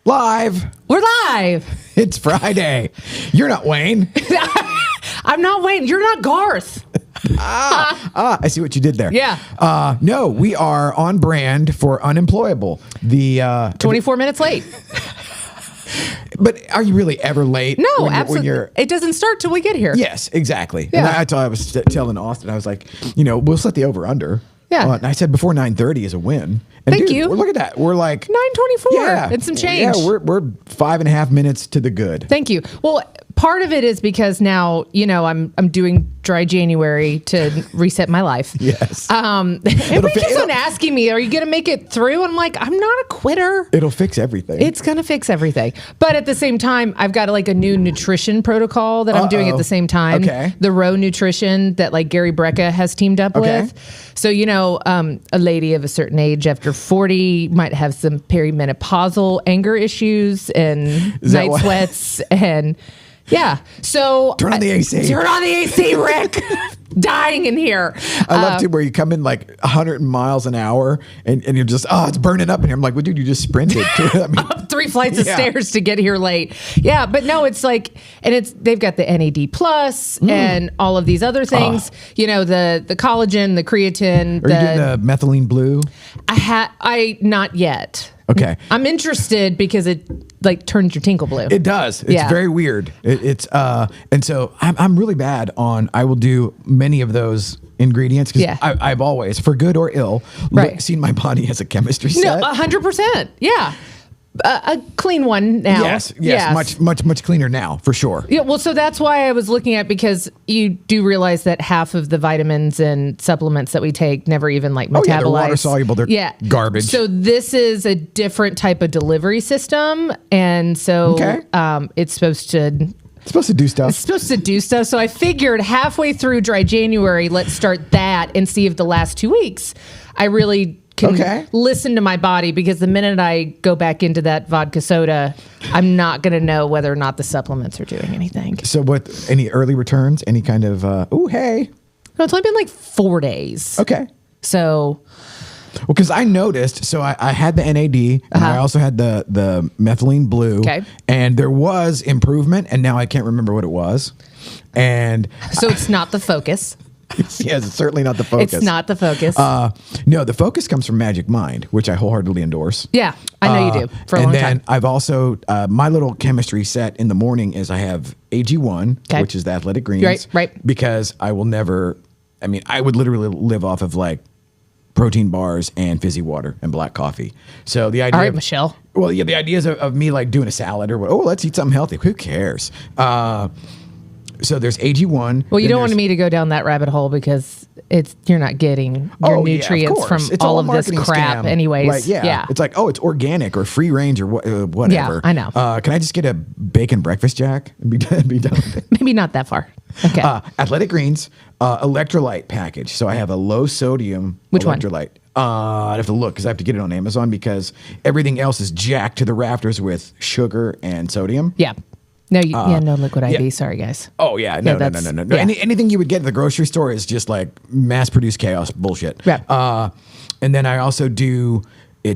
Live. We're live. It's Friday. You're not Wayne. I'm not Wayne. You're not Garth. I see what you did there. Yeah. No, we are on brand for Unemployable. The 24 minutes late. But are you really ever late? No, when absolutely. It doesn't start till we get here. Yes, exactly. Yeah. And I was telling Austin, I was like, we'll set the over-under. Yeah. And I said before 9:30 is a win. And Thank dude, you. Look at that. We're like 9:24. Yeah. It's some change. Yeah, we're 5.5 minutes to the good. Thank you. Well, part of it is because now, I'm doing dry January to reset my life. Yes. Everybody keeps on asking me, are you going to make it through? I'm like, I'm not a quitter. It'll fix everything. It's going to fix everything. But at the same time, I've got a new nutrition protocol that I'm doing at the same time. Okay. The Row Nutrition that Gary Brecka has teamed up with. So, a lady of a certain age after 40 might have some perimenopausal anger issues and night sweats and... Yeah. So turn on the AC. Turn on the AC, Rick. Dying in here. I love to where you come in 100 miles an hour and you're just, it's burning up in here. I'm like, well, dude, you just sprinted. Up 3 flights of stairs to get here late. Yeah. But no, it's they've got the NAD plus and all of these other things, the collagen, the creatine. Are you doing the methylene blue? Not yet. Okay. I'm interested because it turns your tinkle blue. It does. It's very weird. And so I'm really bad on, I will do many of those ingredients because I've always, for good or ill, seen my body as a chemistry set. No, 100%. Yeah. A clean one now. Yes. Much cleaner now, for sure. Yeah, well, so that's why I was looking at, because you do realize that half of the vitamins and supplements that we take never even metabolize. They're water soluble. They're garbage. So this is a different type of delivery system, and so it's supposed to do stuff. It's supposed to do stuff. So I figured halfway through dry January, let's start that and see if the last 2 weeks I really can listen to my body, because the minute I go back into that vodka soda, I'm not going to know whether or not the supplements are doing anything. So any early returns? Any kind of, No, it's only been 4 days. Okay. So... Well, because I noticed, so I had the NAD and I also had the methylene blue. Okay. And there was improvement, and now I can't remember what it was. And so it's not the focus. Yes, it's certainly not the focus. It's not the focus. No, the focus comes from Magic Mind, which I wholeheartedly endorse. Yeah, I know you do for a long time. And then I've also, my little chemistry set in the morning is I have AG1, which is the athletic greens. Right. Because I will never, I would literally live off of protein bars and fizzy water and black coffee. So the idea... All right, Michelle. Well, yeah, the ideas of me doing a salad or let's eat something healthy. Who cares? So there's AG1. Well, you don't want me to go down that rabbit hole because you're not getting your nutrients from all of this crap anyways. Yeah. It's it's organic or free range or whatever. Yeah, I know. Can I just get a bacon breakfast jack and be done with it? Maybe not that far. Okay. Athletic Greens, electrolyte package. So I have a low sodium electrolyte. I'd have to look because I have to get it on Amazon because everything else is jacked to the rafters with sugar and sodium. Yeah. No, no liquid IV. Yeah. Sorry, guys. Oh yeah, no. Yeah. Anything you would get at the grocery store is just mass-produced chaos bullshit. Yeah. And then I also do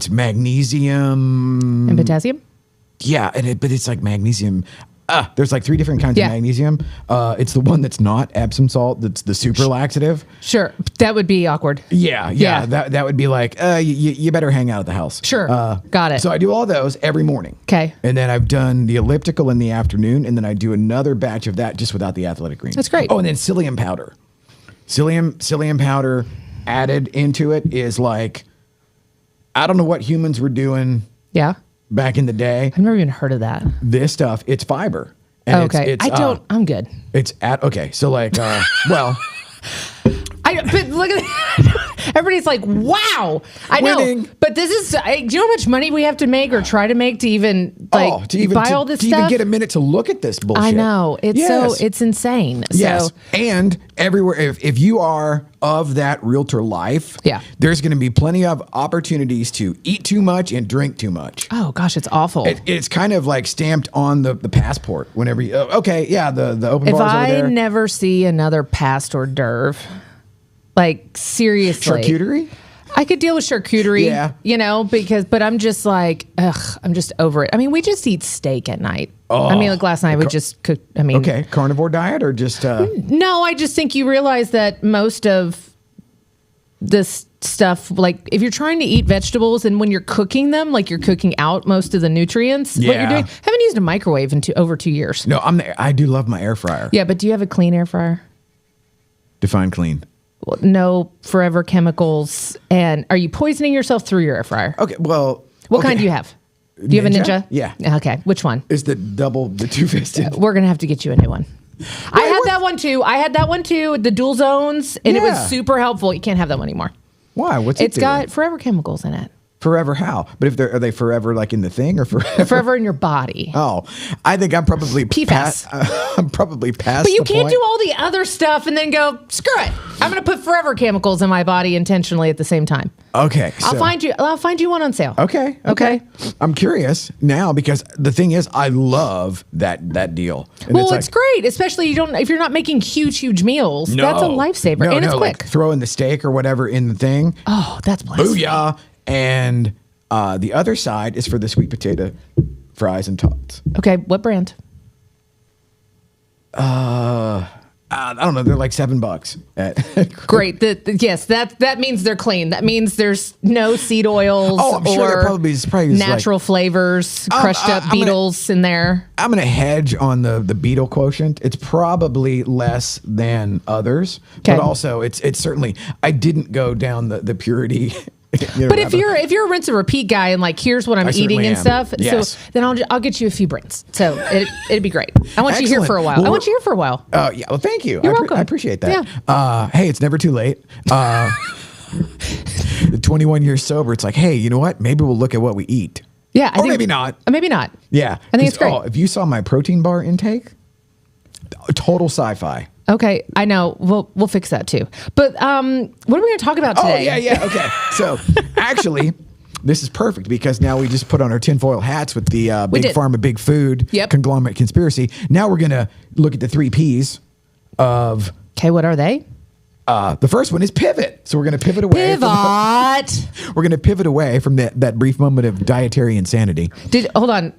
magnesium and potassium. Yeah, but it's magnesium. There's 3 different kinds of magnesium. It's the one that's not Epsom salt. That's the super laxative. Sure, that would be awkward. Yeah. That would be you better hang out at the house. Sure, got it. So I do all those every morning. Okay. And then I've done the elliptical in the afternoon, and then I do another batch of that just without the athletic greens. That's great. Oh, and then psyllium powder. Psyllium powder added into it is I don't know what humans were doing. Yeah. Back in the day. I've never even heard of that. This stuff, it's fiber. And I'm good. So well. But look at everybody's wow. I Winning. know. But this is, do you know how much money we have to make or try to make to even buy all this stuff? To even get a minute to look at this bullshit. I know. It's insane. Yes. So, and everywhere, if you are of that realtor life, there's going to be plenty of opportunities to eat too much and drink too much. Oh gosh, it's awful. It's kind of stamped on the passport whenever you, the open bars over there. If I never see another past hors d'oeuvre, seriously. Charcuterie? I could deal with charcuterie, but I'm just like, I'm just over it. I mean, we just eat steak at night. Oh, I mean, like last night we just cooked. I mean, okay, carnivore diet or just? No, I just think you realize that most of this stuff, like if you're trying to eat vegetables and when you're cooking them, like you're cooking out most of the nutrients. What you're doing, I haven't used a microwave in over 2 years. No, I do love my air fryer. Yeah, but do you have a clean air fryer? Define clean. Well, no forever chemicals. And are you poisoning yourself through your air fryer? Okay, well. What kind do you have? Do you have a Ninja? Yeah. Okay, which one? Is the two-fisted? We're going to have to get you a new one. I had that one too, the dual zones, and it was super helpful. You can't have that one anymore. Why? What's It's got forever chemicals in it. Forever how? But if are they forever like in the thing or forever? Forever in your body. Oh, I think I'm probably PFAS. I'm probably past. But you can't point. do all the other stuff and then go, screw it. I'm going to put forever chemicals in my body intentionally at the same time. Okay. I'll find you one on sale. Okay. I'm curious now because the thing is, I love that deal. And it's great, especially if you're not making huge meals. No, that's a lifesaver, and it's quick. Like throwing the steak or whatever in the thing. Oh, that's blessed. Booyah! And the other side is for the sweet potato fries and tots. Okay, what brand? I don't know. They're like $7. Great. Yes, that means they're clean. That means there's no seed oils. Oh, I'm sure there probably is natural flavors, crushed up beetles in there. I'm going to hedge on the beetle quotient. It's probably less than others, but also it's certainly. I didn't go down the purity. But if you're a rinse and repeat guy and like here's what I'm eating and stuff, yes. So then I'll get you a few Brents. So it'd be great. I want you here for a while. Well, I want you here for a while. Yeah. Well, thank you. You're welcome. I appreciate that. Yeah. Hey, it's never too late. 21 years sober. It's like, hey, you know what? Maybe we'll look at what we eat. Yeah. Or maybe not. Maybe not. Yeah. I think it's great. If you saw my protein bar intake, total sci-fi. Okay, I know. We'll fix that too. But what are we going to talk about today? Oh, yeah. Okay. So actually, this is perfect because now we just put on our tinfoil hats with the big pharma, big food conglomerate conspiracy. Now we're going to look at the 3 Ps of... Okay, what are they? The first one is pivot. So we're going to pivot away. We're going to pivot away from that brief moment of dietary insanity. Hold on.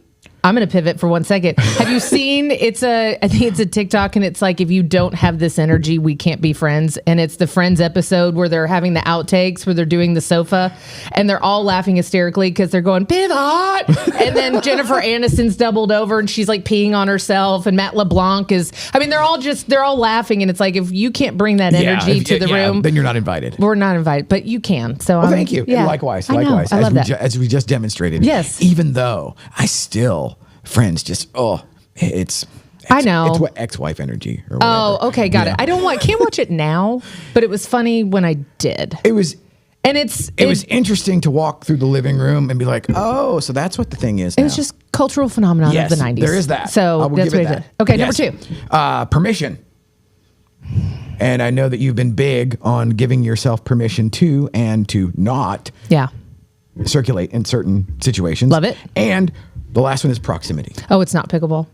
I'm going to pivot for 1 second. Have you seen, I think it's a TikTok and it's like, if you don't have this energy, we can't be friends. And it's the Friends episode where they're having the outtakes where they're doing the sofa and they're all laughing hysterically because they're going, pivot. And then Jennifer Aniston's doubled over and she's like peeing on herself. And Matt LeBlanc they're all laughing. And it's like, if you can't bring that energy to the room, then you're not invited. We're not invited, but you can. So thank you. Yeah. Likewise. I love that. As we just demonstrated. Yes. Even though Friends just I know it's what ex-wife energy or whatever. Oh, okay, got it. I can't watch it now, but it was funny when I did. It was interesting to walk through the living room and be like, oh, so that's what the thing is. It was just cultural phenomenon of the 90s. There is that. So that's what it is. Okay, yes. Number 2. Permission. And I know that you've been big on giving yourself permission to and to not circulate in certain situations. Love it. And the last one is proximity. Oh, it's not pickleball.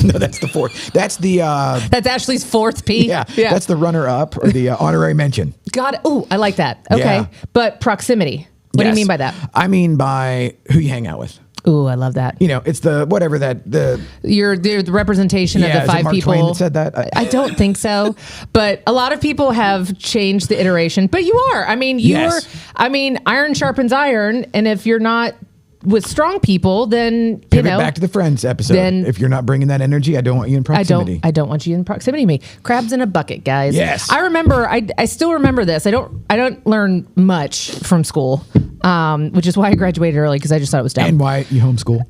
No, that's the 4th. That's the that's Ashley's 4th P. Yeah. That's the runner-up or the honorary mention. Got it. Oh, I like that. Okay, but proximity. What do you mean by that? I mean by who you hang out with. Ooh, I love that. It's the whatever you're the representation of the 5 Mark people. Twain that said that? I don't think so, but a lot of people have changed the iteration. But you are. I mean, iron sharpens iron, and if you're not with strong people, then pivot back to the Friends episode. Then if you're not bringing that energy, I don't want you in proximity. I don't want you in proximity to me. Crabs in a bucket, guys. Yes. I remember. I still remember this. I don't learn much from school, which is why I graduated early because I just thought it was dumb. And why you homeschool.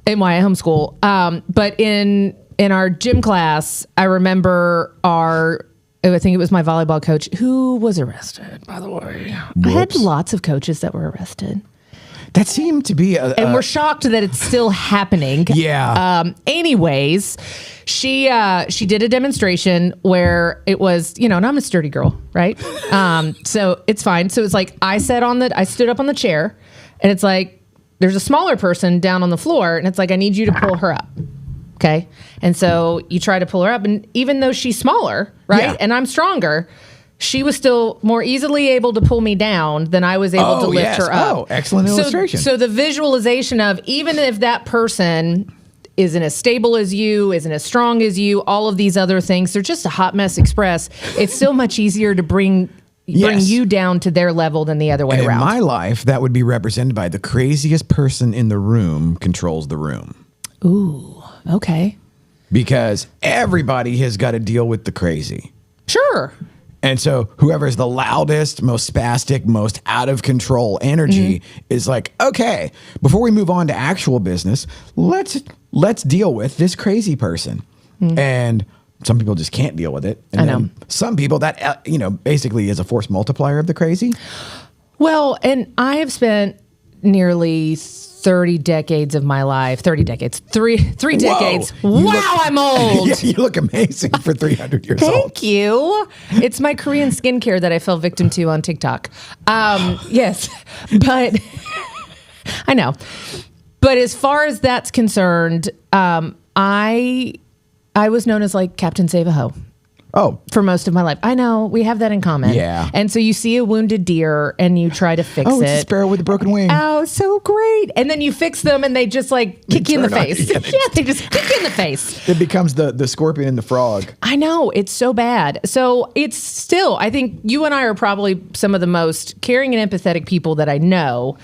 But in our gym class, I remember I think it was my volleyball coach who was arrested. By the way, Whoops. I had lots of coaches that were arrested. That seemed to be and we're shocked that it's still happening. Yeah. Anyways, she did a demonstration where it was, and I'm a sturdy girl, right? So it's fine. So it's like I stood up on the chair, and it's like there's a smaller person down on the floor, and it's like I need you to pull her up. Okay. And so you try to pull her up, and even though she's smaller, right? Yeah. And I'm stronger, she was still more easily able to pull me down than I was able to lift her up. Oh, excellent illustration. So the visualization of, even if that person isn't as stable as you, isn't as strong as you, all of these other things, they're just a hot mess express. It's still much easier to bring you down to their level than the other way around. In my life, that would be represented by the craziest person in the room controls the room. Ooh, okay. Because everybody has got to deal with the crazy. Sure. And so whoever's the loudest, most spastic, most out of control energy is like, okay, before we move on to actual business, let's deal with this crazy person. And some people just can't deal with it. And I know. Some people that, basically is a force multiplier of the crazy. Well, and I have spent nearly 30 decades of my life, 30 decades, three decades. Wow, I'm old. Yeah, you look amazing for 300 years old. Thank you. It's my Korean skincare that I fell victim to on TikTok. Yes, but I know. But as far as that's concerned, I was known as like Captain Save-A-Ho. Oh. For most of my life. I know, we have that in common. Yeah. And so you see a wounded deer and you try to fix it. Oh, it's a sparrow with a broken wing. Oh, so great. And then you fix them and they just like kick you in the face. They just kick you in the face. It becomes the scorpion and the frog. I know, it's so bad. So it's still, I think you and I are probably some of the most caring and empathetic people that I know.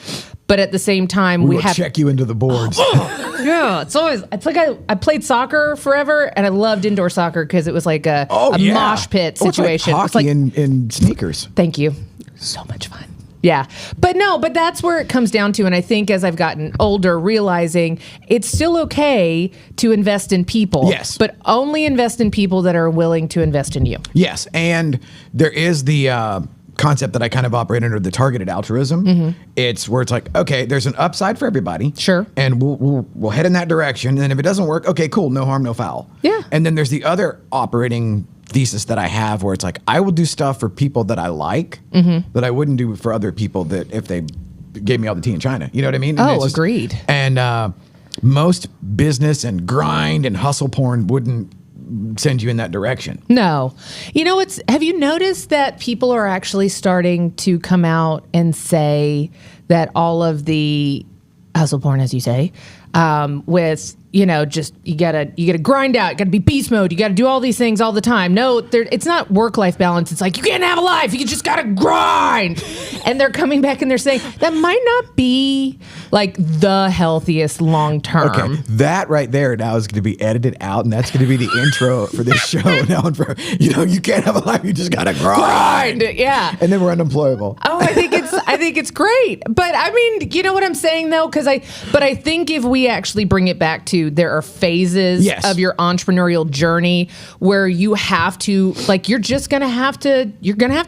But at the same time, we have check you into the boards. Yeah, it's like I played soccer forever, and I loved indoor soccer because it was like a mosh pit situation. It's like hockey in sneakers. Thank you. So much fun. Yeah. But that's where it comes down to. And I think as I've gotten older, realizing it's still okay to invest in people. Yes. But only invest in people that are willing to invest in you. Yes. And there is the concept that I kind of operate under, the targeted altruism. It's where it's like, okay, there's an upside for everybody. Sure. And we'll head in that direction. And if it doesn't work, okay, cool, no harm, no foul. Yeah. And then there's the other operating thesis that I have where it's like, I will do stuff for people that I like that I wouldn't do for other people that if they gave me all the tea in China. You know what I mean? And agreed. And most business and grind and hustle porn wouldn't send you in that direction. No. Have you noticed that people are actually starting to come out and say that all of the hustle porn, as you say, with, just you gotta grind out, you gotta be beast mode, you gotta do all these things all the time. No, it's not work-life balance. It's like, you can't have a life, you just gotta grind. And they're coming back and they're saying that might not be like the healthiest long term. Okay, that right there now is going to be edited out, and that's going to be the intro for this show. Now, you can't have a life, you just gotta grind. Yeah, and then we're unemployable. Oh, I think it's great. But I mean, you know what I'm saying though, because I think if we actually bring it back to, there are phases of your entrepreneurial journey where you have to, like, you're going to have to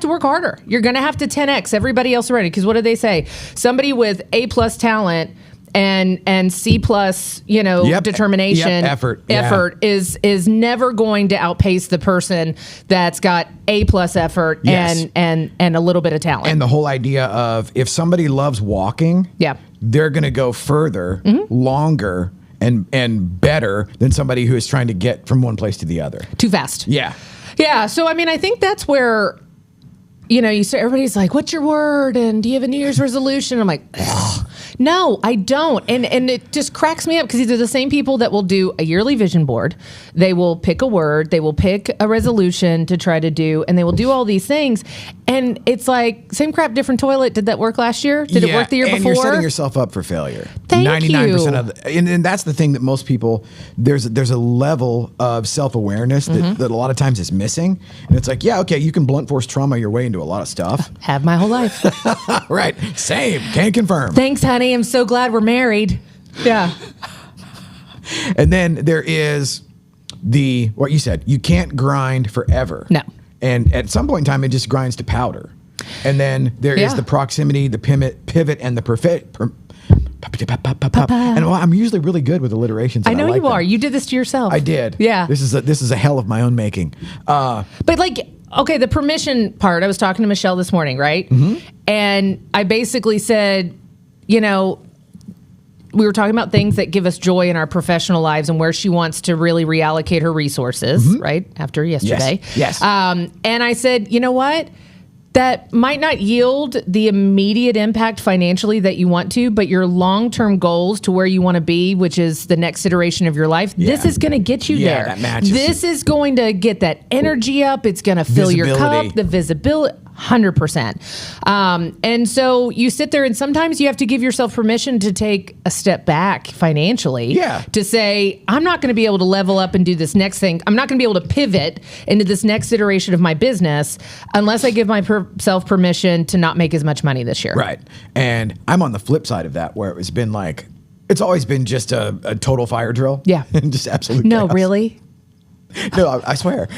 work harder. You're going to have to 10x everybody else already. Because what do they say? Somebody with A+ talent and C+, determination, effort is never going to outpace the person that's got A+ effort and a little bit of talent. And the whole idea of, if somebody loves walking, they're going to go further, longer, and better than somebody who is trying to get from one place to the other. Too fast. Yeah. Yeah. So, I mean, I think that's where, you say, everybody's like, what's your word? And do you have a New Year's resolution? I'm like, ugh. No, I don't. And it just cracks me up because these are the same people that will do a yearly vision board. They will pick a word. They will pick a resolution to try to do, and they will do all these things. And it's like, same crap, different toilet. Did that work last year? Did it work the year before? And you're setting yourself up for failure. Thank 99% you. of and that's the thing that most people, there's a level of self-awareness that a lot of times is missing. And it's like, yeah, okay, you can blunt force trauma your way into a lot of stuff. Have my whole life. Right. Same. Can confirm. Thanks, honey. I'm so glad we're married. Yeah. And then there is what you said, you can't grind forever. No. And at some point in time, it just grinds to powder. And then there is the proximity, the pivot, and the perfect. And I'm usually really good with alliterations. I know you are. You did this to yourself. I did. Yeah. This is a hell of my own making. But like, okay, the permission part. I was talking to Michelle this morning, right? And I basically said, we were talking about things that give us joy in our professional lives and where she wants to really reallocate her resources, right? After yesterday. Yes. And I said, you know what? That might not yield the immediate impact financially that you want to, but your long-term goals to where you want to be, which is the next iteration of your life, this is going to get you there. That matches. This is going to get that energy up. It's going to fill your cup, the visibility. 100%. And so you sit there and sometimes you have to give yourself permission to take a step back financially to say, I'm not going to be able to level up and do this next thing. I'm not going to be able to pivot into this next iteration of my business unless I give myself permission to not make as much money this year. Right. And I'm on the flip side of that where it's been like, it's always been just a total fire drill. Yeah. Just absolute No, chaos. Really? No, I swear.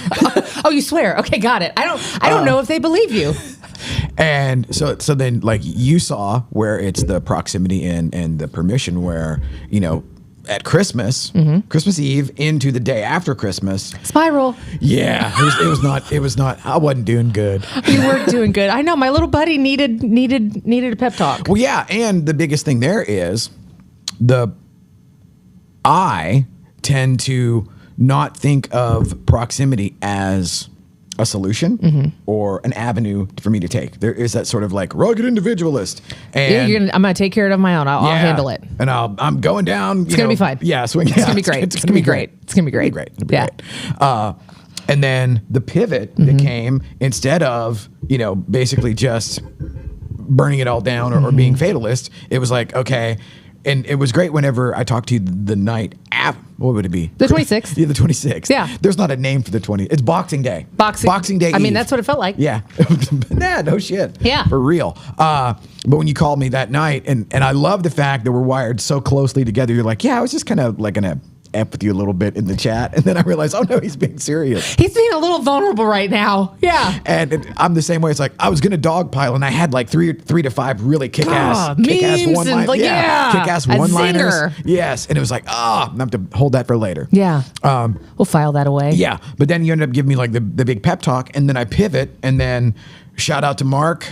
Oh, you swear? Okay, got it. I don't know if they believe you. And so then like you saw where it's the proximity and the permission where, you know, at Christmas, Christmas Eve into the day after Christmas. Spiral. Yeah. It was not, I wasn't doing good. You weren't doing good. I know. My little buddy needed a pep talk. Well, yeah. And the biggest thing there is I tend to not think of proximity as a solution or an avenue for me to take. There is that sort of like rugged individualist. And I'm going to take care of it on my own. I'll handle it. And I'm going down. It's going to be fine. Yeah. It's going to be great. It's going to be great. It's going to be great. It'll be great. And then the pivot that came instead of, you know, basically just burning it all down or being fatalist, it was like, okay. And it was great whenever I talked to you the night after. What would it be? The 26th. Yeah, the 26th. Yeah. There's not a name for the 20th. It's Boxing Day. Boxing Day. I mean, that's what it felt like. Yeah. Nah, no shit. Yeah. For real. But when you called me that night, and I love the fact that we're wired so closely together, you're like, yeah, I was just kind of like going to F with you a little bit in the chat. And then I realized, oh no, he's being serious. He's being a little vulnerable right now. Yeah. And I'm the same way. It's like, I was going to dogpile and I had like three to five really kick-ass one-liners. Like, kick-ass one-liners. Yes. And it was like, I'm going to have to hold that for later. Yeah. We'll file that away. Yeah. But then you ended up giving me like the big pep talk, and then I pivot, and then shout out to Mark,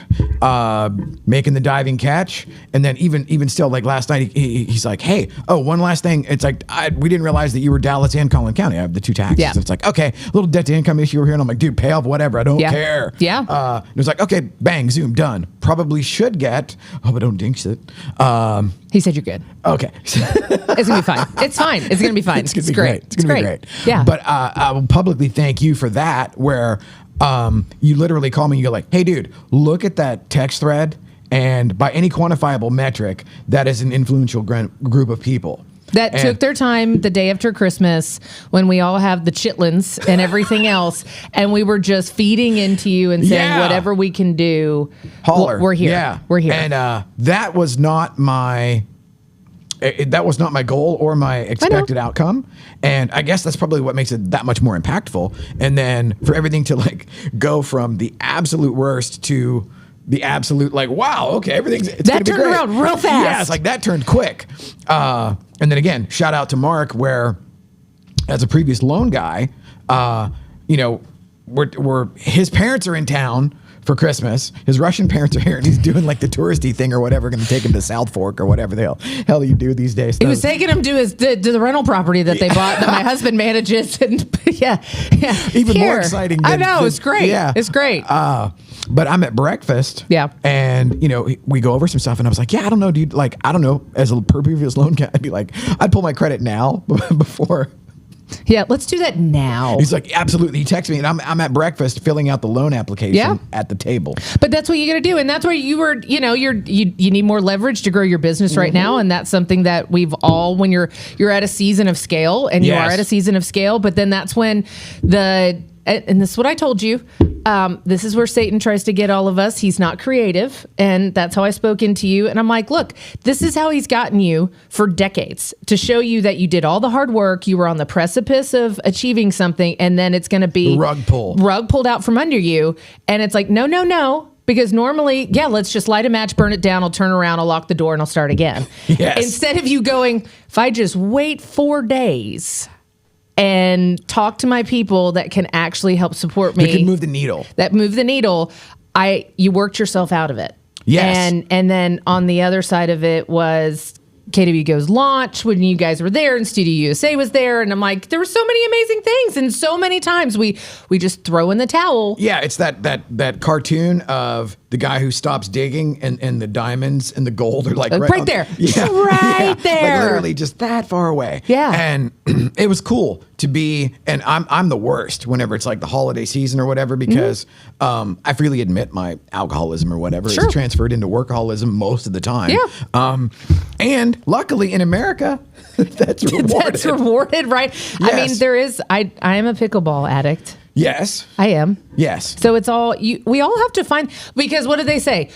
making the diving catch. And then even still, like last night, he's like, hey, one last thing. It's like, we didn't realize that you were Dallas and Collin County. I have the two taxes. Yeah. So it's like, okay, a little debt to income issue over here. And I'm like, dude, pay off whatever. I don't care. Yeah. It was like, okay, bang, zoom, done. Probably should get, but don't jinx it. He said you're good. Okay. It's going to be fine. It's fine. It's going to be fine. It's going to be great. It's going to be great. Yeah. But I will publicly thank you for that, where you literally call me and you go like, hey, dude, look at that text thread. And by any quantifiable metric, that is an influential group of people. That took their time the day after Christmas when we all have the chitlins and everything else. And we were just feeding into you and saying, whatever we can do, holler. We're here. Yeah. We're here. And that was not my goal or my expected outcome. And I guess that's probably what makes it that much more impactful. And then for everything to like go from the absolute worst to the absolute like, wow, okay, it's that gonna be turned great. Around real fast. Yeah, it's like that turned quick. And then again, shout out to Mark, where as a previous loan guy, you know, we're his parents are in town for Christmas. His Russian parents are here, and he's doing like the touristy thing or whatever, going to take him to South Fork or whatever the hell you do these days. He was taking him to the rental property that they bought that my husband manages. And even more exciting. I know, it's great. Yeah, it's great. But I'm at breakfast. Yeah. And, you know, we go over some stuff, and I was like, I don't know, dude. Like, I don't know. As a previous loan guy, I'd be like, I'd pull my credit now before. Yeah, let's do that now. He's like, absolutely. He texts me, and I'm at breakfast filling out the loan application at the table. But that's what you got to do, and that's where you were. You know, you need more leverage to grow your business right now, and that's something that we've all. When you're at a season of scale, and you are at a season of scale, but then that's when and this is what I told you. This is where Satan tries to get all of us. He's not creative. And that's how I spoke into you. And I'm like, look, this is how he's gotten you for decades, to show you that you did all the hard work. You were on the precipice of achieving something. And then it's going to be rug pulled out from under you. And it's like, no. Because normally, let's just light a match, burn it down. I'll turn around, I'll lock the door, and I'll start again. Yes. Instead of you going, if I just wait 4 days and talk to my people that can actually help support me. That can move the needle. You worked yourself out of it. Yes. And then on the other side of it was KW Go's launch when you guys were there and studioUSA was there. And I'm like, there were so many amazing things. And so many times we just throw in the towel. Yeah, it's that cartoon of the guy who stops digging and the diamonds and the gold are like right there. Yeah, right there. Like literally just that far away. Yeah. And it was cool to be, and I'm the worst whenever it's like the holiday season or whatever, because I freely admit my alcoholism or whatever is transferred into workaholism most of the time. Yeah. And luckily in America, that's rewarded. That's rewarded, right? Yes. I mean, I am a pickleball addict. Yes. I am. Yes. So it's all, we all have to find, because what do they say?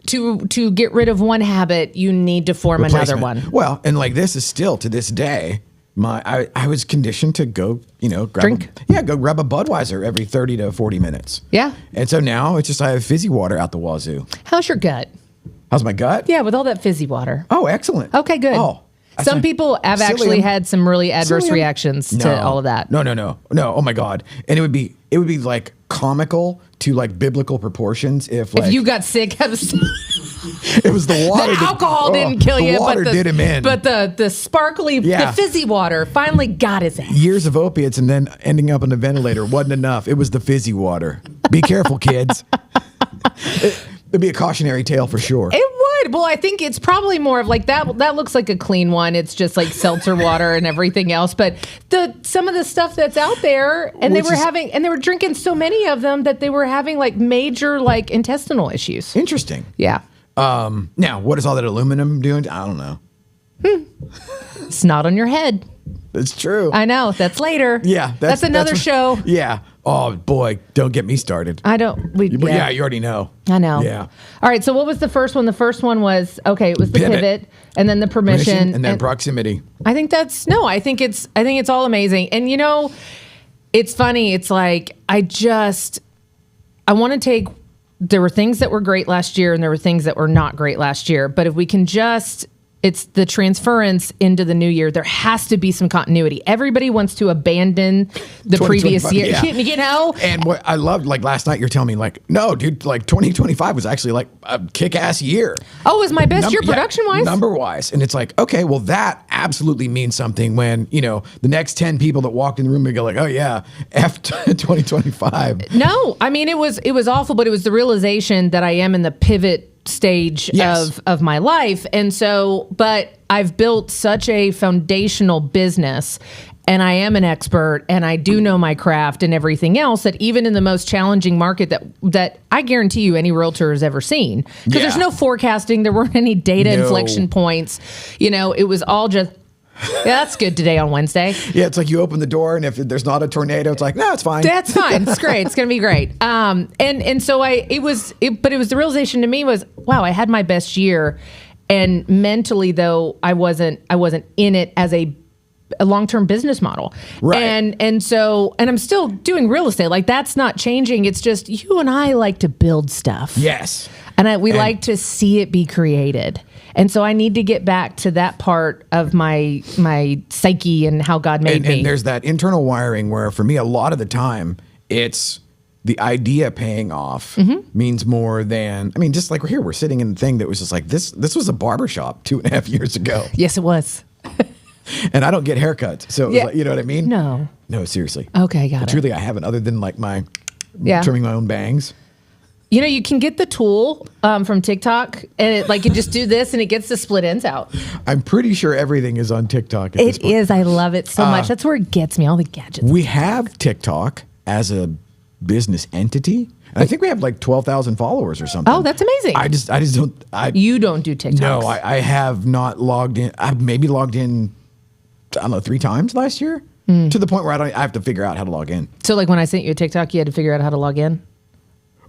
To get rid of one habit, you need to form another one. Well, and like this is still to this day, I was conditioned to go, drink. Go grab a Budweiser every 30 to 40 minutes. Yeah. And so now it's just I have fizzy water out the wazoo. How's your gut? How's my gut? Yeah, with all that fizzy water. Oh, excellent. Okay, good. Oh. Some people have actually had some really adverse reactions to all of that. No. Oh my God. And it would be like comical to like biblical proportions if you got sick. It was the water. The alcohol didn't kill you. The water did him in. But the sparkly, the fizzy water finally got his ass. Years of opiates and then ending up on the ventilator wasn't enough. It was the fizzy water. Be careful, kids. It'd be a cautionary tale for sure. It would. Well, I think it's probably more of like that. That looks like a clean one. It's just like seltzer water and everything else. But some of the stuff that's out there, and they were drinking so many of them that they were having like major like intestinal issues. Interesting. Yeah. Now, what is all that aluminum doing? I don't know. It's not on your head. That's true. I know. That's later. Yeah. That's another show. Yeah. Oh, boy. Don't get me started. I don't. Yeah, you already know. I know. Yeah. All right. So what was the first one? The first one was, it was the pivot and then the permission. And then proximity. I think it's all amazing. And it's funny. It's like, I want to take, there were things that were great last year and there were things that were not great last year. But if we can it's the transference into the new year. There has to be some continuity. Everybody wants to abandon the previous year, yeah. And what I loved, like last night, you're telling me, like, no, dude, like 2025 was actually like a kick-ass year. Oh, it was my best year production-wise? Number-wise. And it's like, okay, well, that absolutely means something when, the next 10 people that walked in the room would go like, oh, yeah, F 2025. No, I mean, it was awful, but it was the realization that I am in the pivot stage of my life. And so, but I've built such a foundational business and I am an expert and I do know my craft and everything else that even in the most challenging market that I guarantee you any realtor has ever seen, because there's no forecasting. There weren't any data inflection points. It was all just, that's good today on Wednesday. Yeah, it's like you open the door and if there's not a tornado, it's like, no, it's fine. That's fine. It's great. It's going to be great. And so it was the realization to me was, wow, I had my best year. And mentally though, I wasn't in it as a long-term business model. Right. And I'm still doing real estate. Like that's not changing. It's just you and I like to build stuff. Yes. And we like to see it be created. And so I need to get back to that part of my psyche and how God made me. And there's that internal wiring where for me, a lot of the time, it's the idea paying off means more than, just like we're sitting in the thing that was just like, this was a barbershop 2.5 years ago. Yes, it was. And I don't get haircuts. So it was like, you know what I mean? No, seriously. Okay, got it. Truly, I haven't, other than like my trimming my own bangs. You can get the tool from TikTok and you just do this and it gets the split ends out. I'm pretty sure everything is on TikTok at this point. It is. I love it so much. That's where it gets me, all the gadgets. We have TikTok as a business entity. And I think we have like 12,000 followers or something. Oh, that's amazing. I just don't. You don't do TikTok? No, I have not logged in. I've maybe logged in, I don't know, 3 times last year to the point where I have to figure out how to log in. So like when I sent you a TikTok, you had to figure out how to log in?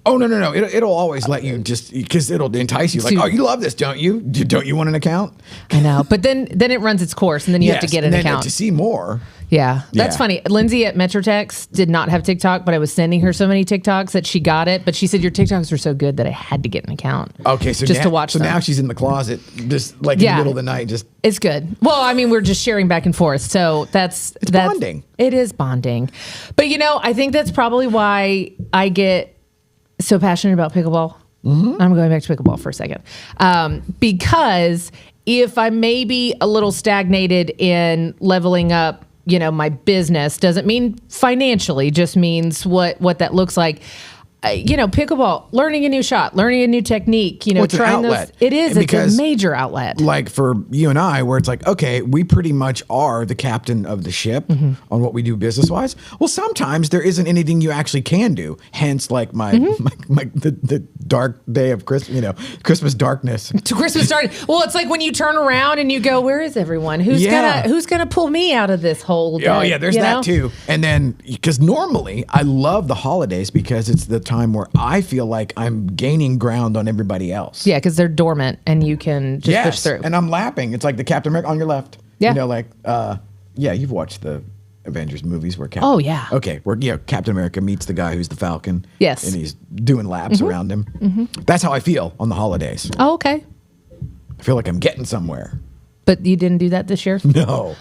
Oh, no. It'll always let you because it'll entice you. Like, oh, you love this, don't you? Don't you want an account? I know. But then it runs its course and then you have to get an account. To see more. Yeah. That's funny. Lindsay at Metrotex did not have TikTok, but I was sending her so many TikToks that she got it. But she said, your TikToks are so good that I had to get an account. Okay. So just to watch them. Now she's in the closet, just like in the middle of the night. It's good. Well, we're just sharing back and forth. So that's bonding. It is bonding. But I think that's probably why I get so passionate about pickleball. I'm going back to pickleball for a second. Because if I may be a little stagnated in leveling up, my business, doesn't mean financially, just means what that looks like. Pickleball, learning a new shot, learning a new technique, trying those. It is. It's a major outlet. Like for you and I, where it's like, okay, we pretty much are the captain of the ship on what we do business wise. Well, sometimes there isn't anything you actually can do. Hence, like the dark day of Christmas, Christmas darkness. To Christmas dark. Well, it's like when you turn around and you go, where is everyone? Who's gonna pull me out of this hole? Oh yeah, there's that too. And then because normally I love the holidays because it's the time where I feel like I'm gaining ground on everybody else. Yeah, because they're dormant and you can just push through. And I'm lapping. It's like the Captain America on your left. Yeah. You've watched the Avengers movies where Oh, yeah. Okay, where Captain America meets the guy who's the Falcon. Yes. And he's doing laps around him. That's how I feel on the holidays. Oh, okay. I feel like I'm getting somewhere. But you didn't do that this year? No,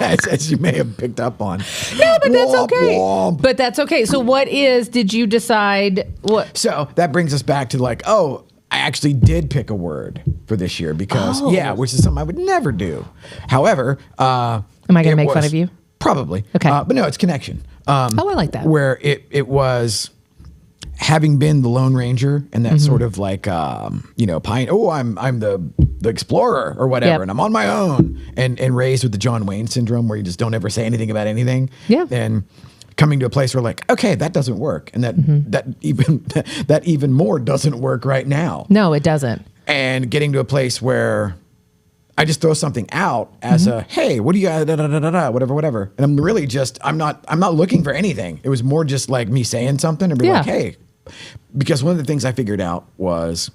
as you may have picked up on. No, but that's okay. Womp. But that's okay. So did you decide what? So that brings us back to I actually did pick a word for this year because, which is something I would never do. However. Am I going to make fun of you? Probably. Okay. But no, it's connection. I like that. Where it was having been the Lone Ranger and that sort of I'm the explorer or whatever, and I'm on my own and raised with the John Wayne syndrome where you just don't ever say anything about anything. Yeah. And coming to a place where okay, that doesn't work. And that even more doesn't work right now. No, it doesn't. And getting to a place where I just throw something out as a, hey, what do you got, whatever. And I'm really I'm not looking for anything. It was more just like me saying something and be like, hey, because one of the things I figured out was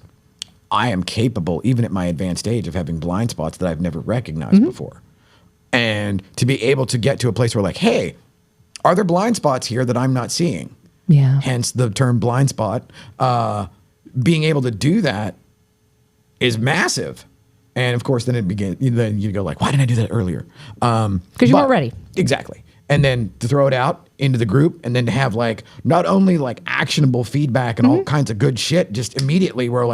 I am capable, even at my advanced age, of having blind spots that I've never recognized before. And to be able to get to a place where hey, are there blind spots here that I'm not seeing? Yeah. Hence the term blind spot. Being able to do that is massive. And of course, then you go why didn't I do that earlier? Because you weren't ready. Exactly. And then to throw it out into the group and then to have not only actionable feedback and all kinds of good shit, just immediately we're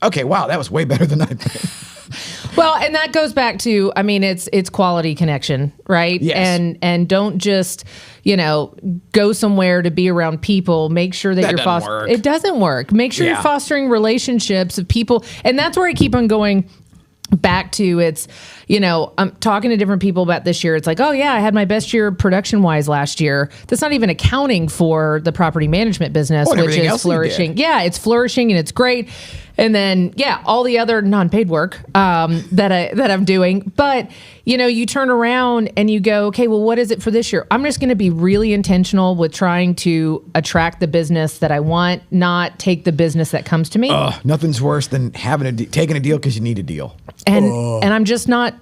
okay, wow, that was way better than I thought. Well, and that goes back to, it's quality connection, right? Yes. And don't just, go somewhere to be around people. Make sure that you're fostering. It doesn't work. Make sure you're fostering relationships of people. And that's where I keep on going back to I'm talking to different people about this year. It's oh yeah, I had my best year production wise last year. That's not even accounting for the property management business, which is flourishing. Yeah, it's flourishing and it's great. And then, all the other non-paid work that I'm doing. But, you turn around and you go, okay, well, what is it for this year? I'm just going to be really intentional with trying to attract the business that I want, not take the business that comes to me. Nothing's worse than taking a deal because you need a deal. And I'm just not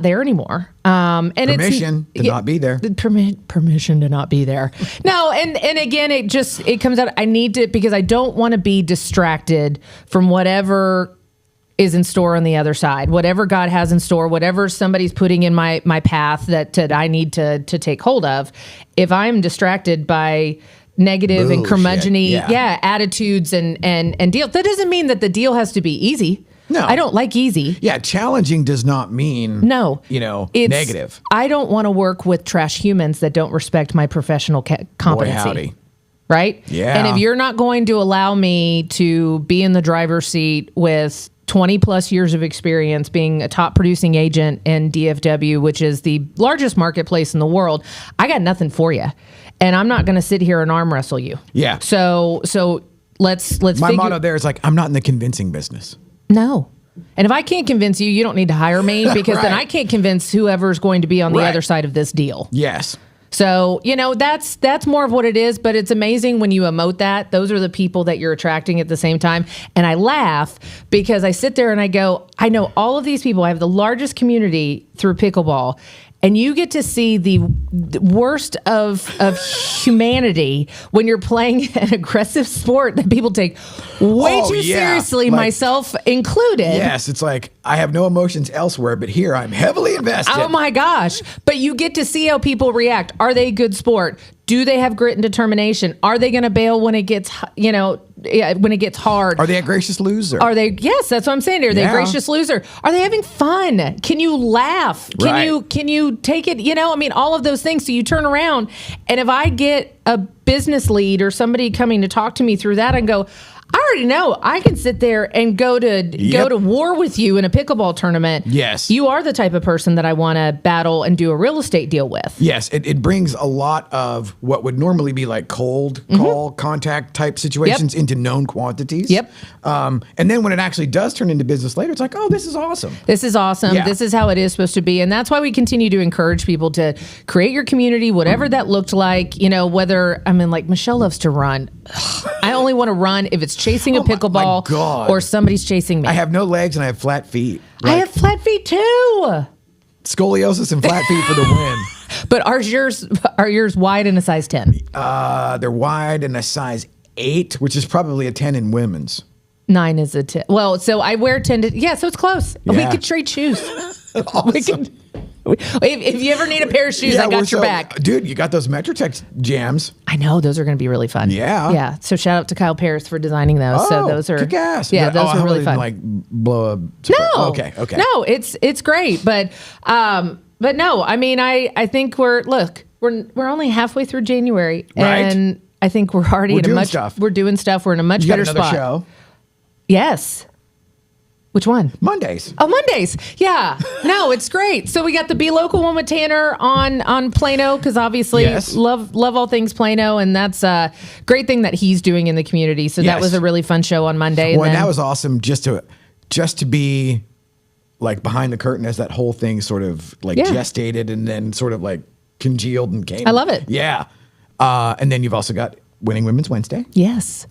there anymore. And permission to not be there. Permission to not be there. No, and again, it comes out. I need to, because I don't want to be distracted from whatever is in store on the other side, whatever God has in store, whatever somebody's putting in my path that I need to take hold of. If I'm distracted by negative and curmudgeon-y attitudes and deals, that doesn't mean that the deal has to be easy. No. I don't like easy. Yeah, challenging does not mean, negative. I don't want to work with trash humans that don't respect my professional competency. Boy, howdy. Right? Yeah. And if you're not going to allow me to be in the driver's seat with 20 plus years of experience being a top producing agent in DFW, which is the largest marketplace in the world, I got nothing for you. And I'm not going to sit here and arm wrestle you. Yeah. So let's my motto there is I'm not in the convincing business. No. And if I can't convince you, you don't need to hire me because then I can't convince whoever's going to be on the other side of this deal. Yes. So, that's more of what it is, but it's amazing when you emote that. Those are the people that you're attracting at the same time. And I laugh because I sit there and I go, I know all of these people. I have the largest community through pickleball. And you get to see the worst of humanity when you're playing an aggressive sport that people take way too seriously, myself included. Yes, it's I have no emotions elsewhere, but here I'm heavily invested. Oh my gosh. But you get to see how people react. Are they a good sport? Do they have grit and determination? Are they going to bail when it gets, when it gets hard. Are they a gracious loser? Are they? Yes, that's what I'm saying. Are they a gracious loser? Are they having fun? Can you laugh? Can you take it? I mean, all of those things. So you turn around, and if I get a business lead or somebody coming to talk to me through that, and go, I already know I can sit there and go to war with you in a pickleball tournament. Yes. You are the type of person that I want to battle and do a real estate deal with. Yes. It brings a lot of what would normally be like cold call contact type situations into known quantities. Yep. And then when it actually does turn into business later, it's like, oh, this is awesome. This is awesome. Yeah. This is how it is supposed to be. And that's why we continue to encourage people to create your community, whatever that looked like, whether, like Michelle loves to run. I only want to run if it's chasing a pickleball or somebody's chasing me. I have no legs and I have flat feet. I have flat feet too. Scoliosis and flat feet for the win. But are yours wide and a size 10? They're wide and a size 8, which is probably a 10 in women's. 9 is a 10. Well, so I wear 10 to, so it's close. Yeah. We could trade shoes. Awesome. If you ever need a pair of shoes, I got your back. Dude, you got those Metrotech jams. I know. Those are going to be really fun. Yeah. Yeah. So shout out to Kyle Paris for designing those. Oh, so those are kick-ass. Yeah, those are really fun. Like blow up. No. Okay. No, it's great. But no, I mean, I think we're only halfway through January. Right. And I think we're already we're doing stuff. We're in a much better spot. Show. Yes. Which one? Mondays. Oh, Mondays. Yeah. No, it's great. So we got the Be Local one with Tanner on Plano, because obviously love all things Plano, and that's a great thing that he's doing in the community. So that was a really fun show on Monday. Well, and that was awesome just to be like behind the curtain as that whole thing sort of like gestated and then sort of like congealed and came. I love it. Yeah. And then you've also got Winning Women's Wednesday. Yes.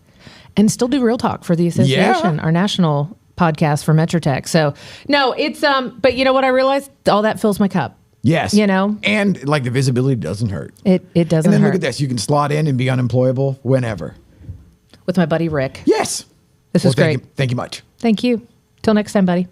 And still do Real Talk for the association, our national podcast for Metrotech. So no, it's but you know what I realized? All that fills my cup. Yes. And like the visibility doesn't hurt. It doesn't hurt. And then hurt. look at this. You can slot in and be unemployable whenever. With my buddy Rick. Yes. This is great. Thank you much. Thank you. Till next time, buddy.